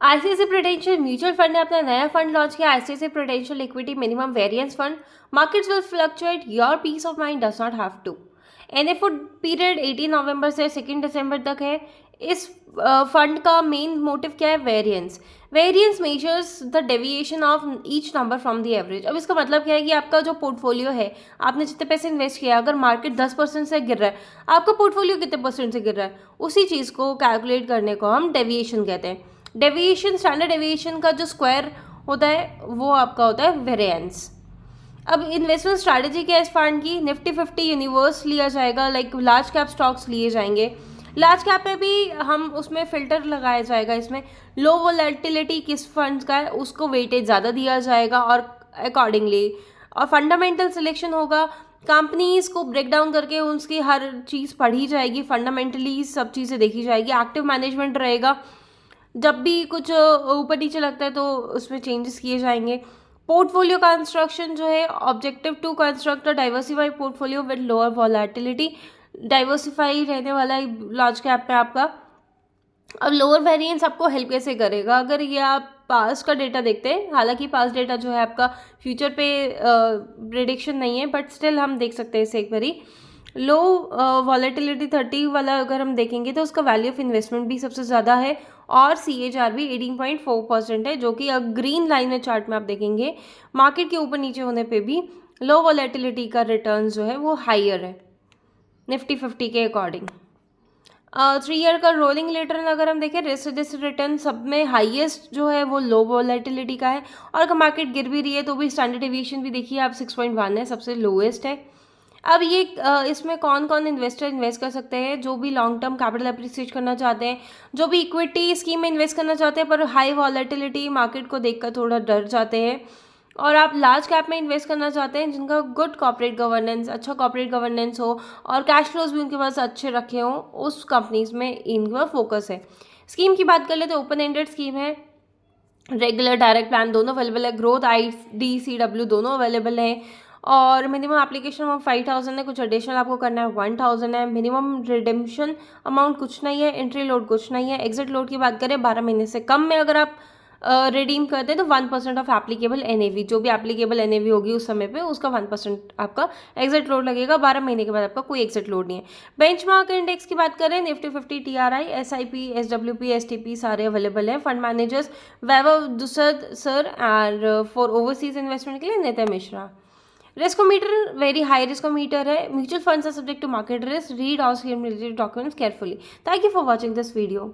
ICICI prudential mutual fund ने अपना नया फंड लॉन्च किया, ICICI Prudential equity minimum variance fund. Markets will fluctuate, your peace of mind does not have to. NFO period 18 नवंबर से 2 दिसंबर तक है। इस फंड का मेन मोटिव क्या है? Variance. Variance measures the deviation of each number from the average. अब इसका मतलब क्या है कि आपका जो पोर्टफोलियो है, आपने जितने पैसे इन्वेस्ट किया, अगर मार्केट 10% से गिर रहा है, आपका पोर्टफोलियो कितने परसेंट से गिर रहा है, उसी चीज़ को कैलकुलेट करने को हम डेविएशन कहते हैं। डेविएशन, स्टैंडर्ड डेविएशन का जो स्क्वायर होता है वो आपका होता है वेरिएंस। अब इन्वेस्टमेंट स्ट्रैटेजी क्या है इस फंड की? निफ्टी 50 यूनिवर्स लिया जाएगा, लाइक लार्ज कैप स्टॉक्स लिए जाएंगे। लार्ज कैप में भी हम उसमें फिल्टर लगाया जाएगा। इसमें लो वोलेटिलिटी किस फंड का है उसको वेटेज ज़्यादा दिया जाएगा और अकॉर्डिंगली। और फंडामेंटल सिलेक्शन होगा, कंपनीज को ब्रेक डाउन करके उसकी हर चीज़ पढ़ी जाएगी, फंडामेंटली सब चीज़ें देखी जाएगी। एक्टिव मैनेजमेंट रहेगा, जब भी कुछ ऊपर नीचे लगता है तो उसमें चेंजेस किए जाएंगे। पोर्टफोलियो कंस्ट्रक्शन जो है, objective to construct a diversified portfolio with lower volatility. Diversify रहने वाला है लार्ज कैप में आपका। अब लोअर वेरिएंस आपको हेल्प कैसे करेगा? अगर ये आप पास्ट का डेटा देखते हैं, हालांकि पास्ट डेटा जो है आपका फ्यूचर पे प्रिडिक्शन नहीं है, बट स्टिल हम देख सकते हैं इसे एक बारी। लो वॉलेटिलिटी 30 वाला अगर हम देखेंगे तो उसका वैल्यू ऑफ इन्वेस्टमेंट भी सबसे ज़्यादा है और CAGR भी 18.4% है, जो कि ग्रीन लाइन में चार्ट में आप देखेंगे मार्केट के ऊपर नीचे होने पे भी लो वॉलेटिलिटी का रिटर्न जो है वो हाइयर है निफ्टी 50 के अकॉर्डिंग। 3 ईयर का रोलिंग रिटर्न अगर हम देखें, रिस्क एडजस्टेड रिटर्न सब में हाईएस्ट जो है वो लो वॉलेटिलिटी का है। और अगर मार्केट गिर भी रही है तो भी स्टैंडर्ड डेविएशन भी देखिए आप 6.1 है, सबसे लोएस्ट है। अब ये इसमें कौन कौन इन्वेस्टर इन्वेस्ट कर सकते हैं? जो भी लॉन्ग टर्म कैपिटल अप्रिसिएट करना चाहते हैं, जो भी इक्विटी स्कीम में इन्वेस्ट करना चाहते हैं पर हाई वॉलेटिलिटी मार्केट को देखकर थोड़ा डर जाते हैं, और आप लार्ज कैप में इन्वेस्ट करना चाहते हैं जिनका गुड कॉर्पोरेट गवर्नेंस, अच्छा कॉर्पोरेट गवर्नेंस हो और कैश फ्लोज भी उनके पास अच्छे रखे हों, उस कंपनीज में इनका फोकस है। स्कीम की बात कर ले तो ओपन एंडेड स्कीम है, रेगुलर डायरेक्ट प्लान दोनों अवेलेबल है, ग्रोथ IDCW दोनों अवेलेबल हैं, और मिनिमम एप्लीकेशन अमाउंट 5000 है, कुछ एडिशनल आपको करना है 1000 है। मिनिमम रिडेम्पशन अमाउंट कुछ नहीं है, एंट्री लोड कुछ नहीं है। एग्जिट लोड की बात करें 12 महीने से कम में अगर आप रिडीम करते हैं तो 1% ऑफ एप्लीकेबल NAV, जो भी एप्लीकेबल NAV होगी उस समय पे उसका 1% आपका एग्जिट लोड लगेगा। 12 महीने के बाद आपका कोई एग्जिट लोड नहीं है। बेंचमार्क इंडेक्स की बात करें, Nifty 50, TRI, SIP, SWP, STP सारे अवेलेबल हैं। Fund managers Vaibhav Dusad sir, and for overseas investment के लिए Neeta Mishra. Riskometer very high riskometer है। Mutual funds are subject to market risk, read all scheme related documents carefully. Thank you for watching this video.